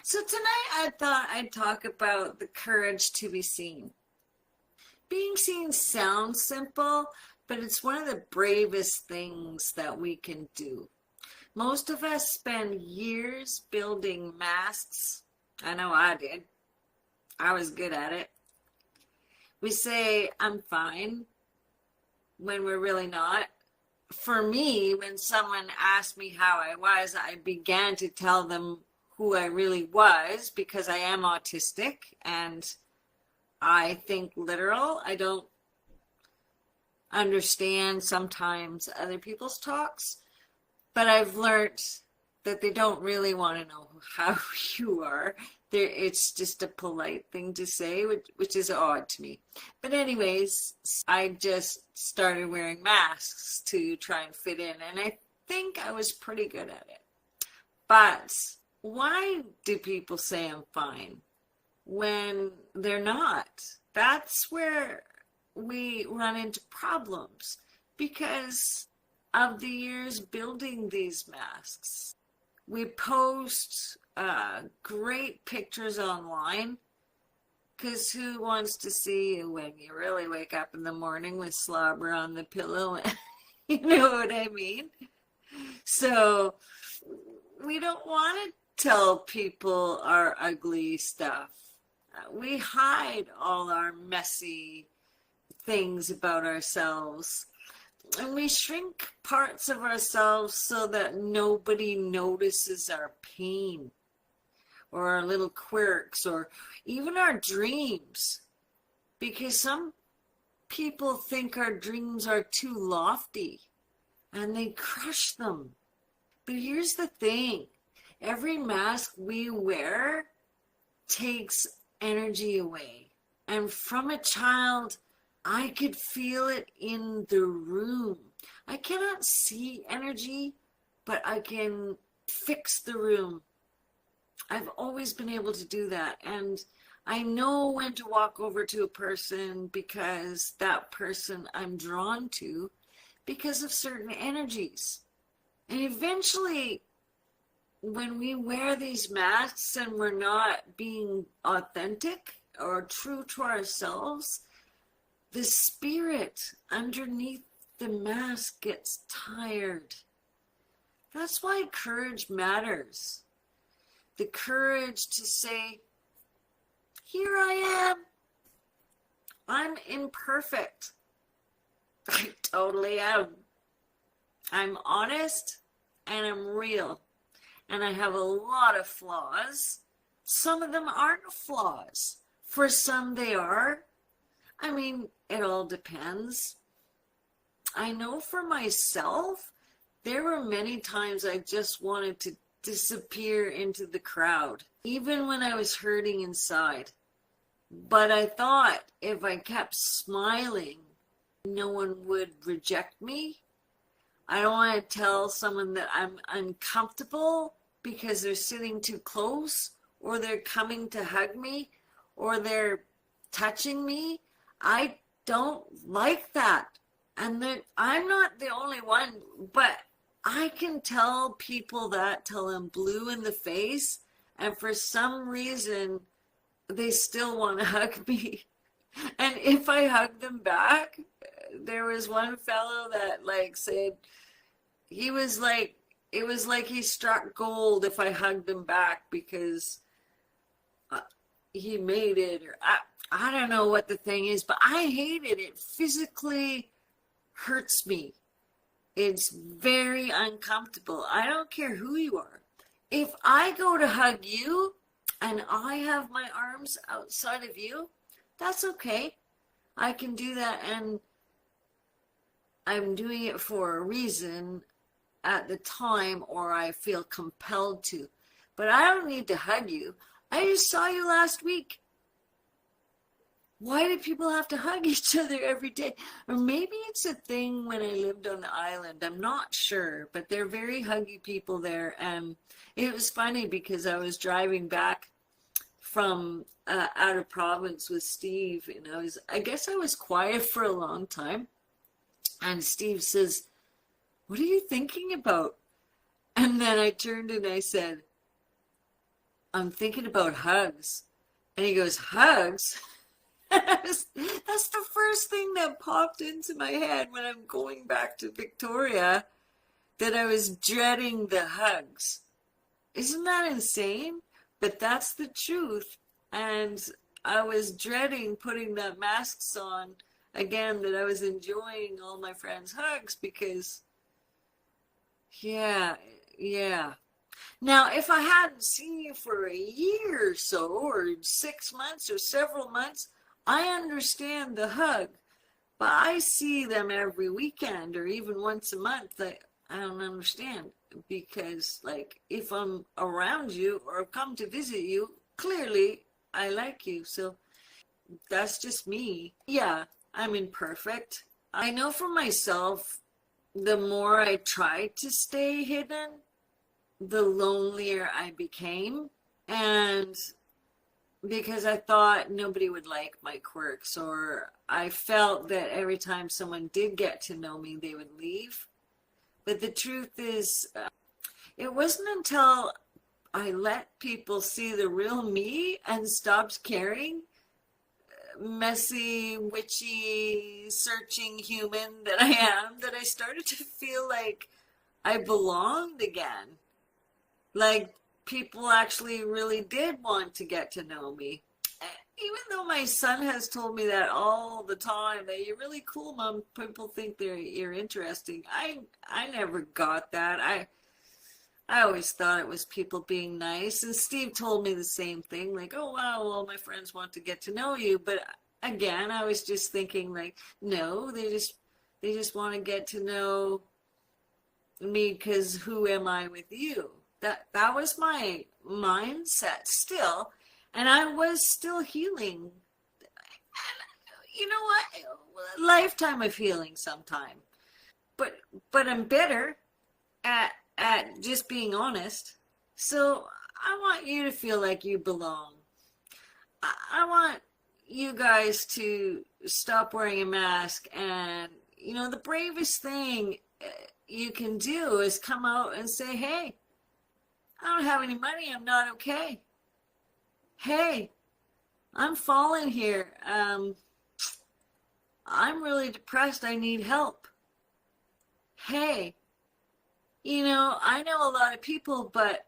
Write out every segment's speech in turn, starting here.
So tonight I thought I'd talk about the courage to be seen. Being seen sounds simple, but it's one of the bravest things that we can do. Most of us spend years building masks. I know I did. I was good at it. We say, I'm fine, when we're really not. For me, when someone asked me how I was, I began to tell them who I really was because I am autistic and I think literal. I don't understand sometimes other people's talks, but I've learned that they don't really want to know how you are. It's just a polite thing to say, which is odd to me. But anyways, I just started wearing masks to try and fit in, and I think I was pretty good at it. But why do people say I'm fine when they're not? That's where we run into problems because of the years building these masks. We post great pictures online because who wants to see you when you really wake up in the morning with slobber on the pillow? You know what I mean? So we don't want to tell people our ugly stuff. We hide all our messy things about ourselves. And we shrink parts of ourselves so that nobody notices our pain or our little quirks or even our dreams. Because some people think our dreams are too lofty and they crush them. But here's the thing. Every mask we wear takes energy away. And from a child, I could feel it in the room. I cannot see energy, but I can fix the room. I've always been able to do that. And I know when to walk over to a person because that person I'm drawn to because of certain energies. And eventually, when we wear these masks and we're not being authentic or true to ourselves, the spirit underneath the mask gets tired. That's why courage matters. The courage to say, here I am. I'm imperfect. I totally am. I'm honest and I'm real. And I have a lot of flaws. Some of them aren't flaws. For some they are. I mean, it all depends. I know for myself, there were many times I just wanted to disappear into the crowd, even when I was hurting inside. But I thought if I kept smiling, no one would reject me. I don't want to tell someone that I'm uncomfortable because they're sitting too close or they're coming to hug me or they're touching me. I don't like that. And I'm not the only one, but I can tell people that till I'm blue in the face, and for some reason, they still want to hug me. And if I hug them back, there was one fellow that said, it was like he struck gold if I hugged him back because he made it, or I don't know what the thing is, but I hate it. It physically hurts me. It's very uncomfortable. I don't care who you are. If I go to hug you and I have my arms outside of you, that's okay. I can do that, and I'm doing it for a reason at the time, or I feel compelled to. But I don't need to hug you. I just saw you last week. Why do people have to hug each other every day? Or maybe it's a thing when I lived on the island. I'm not sure, but they're very huggy people there. And it was funny because I was driving back from out of province with Steve, and I guess I was quiet for a long time. And Steve says, "What are you thinking about?" And then I turned and I said, I'm thinking about hugs. And he goes, hugs? That's the first thing that popped into my head when I'm going back to Victoria, that I was dreading the hugs. Isn't that insane? But that's the truth. And I was dreading putting the masks on again, that I was enjoying all my friends' hugs because, yeah, yeah. Now, if I hadn't seen you for a year or so, or 6 months, or several months, I understand the hug. But I see them every weekend or even once a month. I don't understand because, like, if I'm around you or come to visit you, clearly I like you. So that's just me. Yeah, I'm imperfect. I know for myself, the more I tried to stay hidden, the lonelier I became. And because I thought nobody would like my quirks, or I felt that every time someone did get to know me, they would leave. But the truth is, it wasn't until I let people see the real me and stopped caring, messy, witchy, searching human that I am, that I started to feel like I belonged again. Like people actually really did want to get to know me. Even though my son has told me that all the time, that you're really cool, Mom. People think you're interesting. I never got that. I always thought it was people being nice. And Steve told me the same thing, like, oh wow, well my friends want to get to know you. But again, I was just thinking like, no, they just want to get to know me because who am I with you? That was my mindset still, and I was still healing. And you know what? Lifetime of healing sometime. But I'm better at just being honest. So I want you to feel like you belong. I want you guys to stop wearing a mask, and the bravest thing you can do is come out and say, hey, I don't have any money, I'm not okay. Hey, I'm falling here. I'm really depressed, I need help. Hey, I know a lot of people, but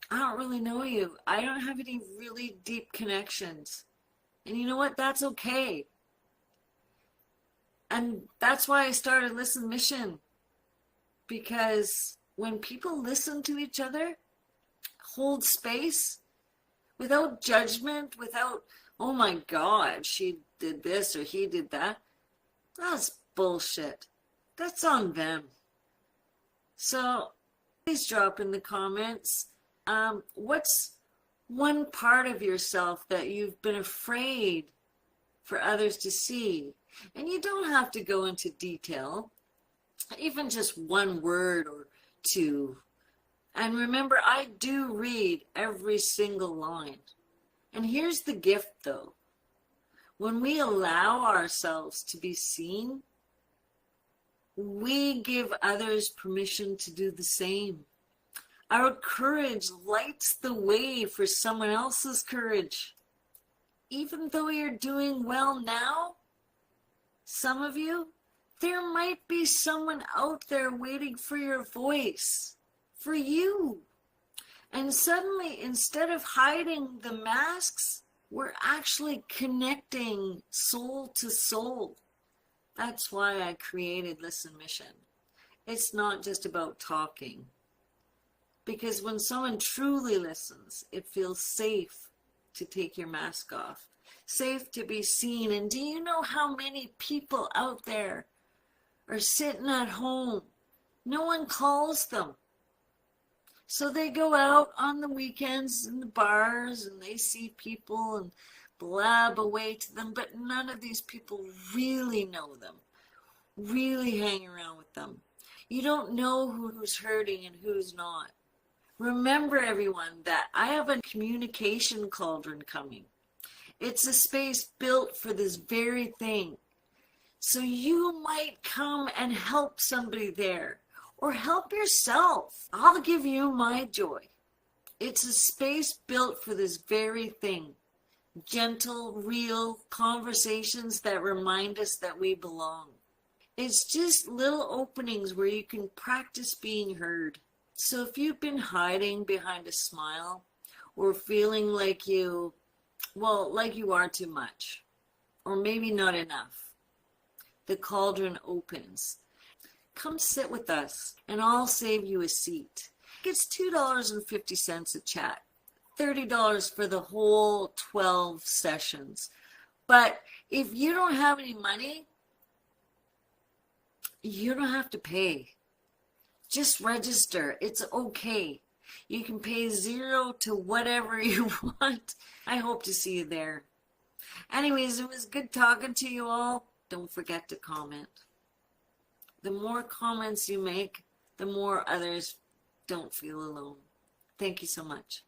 I don't really know you. I don't have any really deep connections. And you know what? That's okay. And that's why I started Listen Mission. Because when people listen to each other, hold space, without judgment, without, oh my God, she did this or he did that, that's bullshit. That's on them. So please drop in the comments, what's one part of yourself that you've been afraid for others to see? And you don't have to go into detail, even just one word or two. And remember, I do read every single line. And here's the gift, though. When we allow ourselves to be seen, we give others permission to do the same. Our courage lights the way for someone else's courage. Even though you're doing well now, some of you, there might be someone out there waiting for your voice, for you. And suddenly, instead of hiding the masks, we're actually connecting soul to soul. That's why I created Listen Mission. It's not just about talking. Because when someone truly listens, it feels safe to take your mask off. Safe to be seen. And do you know how many people out there are sitting at home? No one calls them. So they go out on the weekends in the bars and they see people and blab away to them, but none of these people really know them, really hang around with them. You don't know who's hurting and who's not. Remember, everyone, that I have a communication cauldron coming. It's a space built for this very thing. So you might come and help somebody there, or help yourself. I'll give you my joy. It's a space built for this very thing. Gentle, real conversations that remind us that we belong. It's just little openings where you can practice being heard. So if you've been hiding behind a smile or feeling like you are too much, or maybe not enough, the cauldron opens. Come sit with us and I'll save you a seat. It's $2.50 a chat, $30 for the whole 12 sessions. But if you don't have any money, you don't have to pay. Just register. It's okay. You can pay $0 to whatever you want. I hope to see you there. Anyways, it was good talking to you all. Don't forget to comment. The more comments you make, the more others don't feel alone. Thank you so much.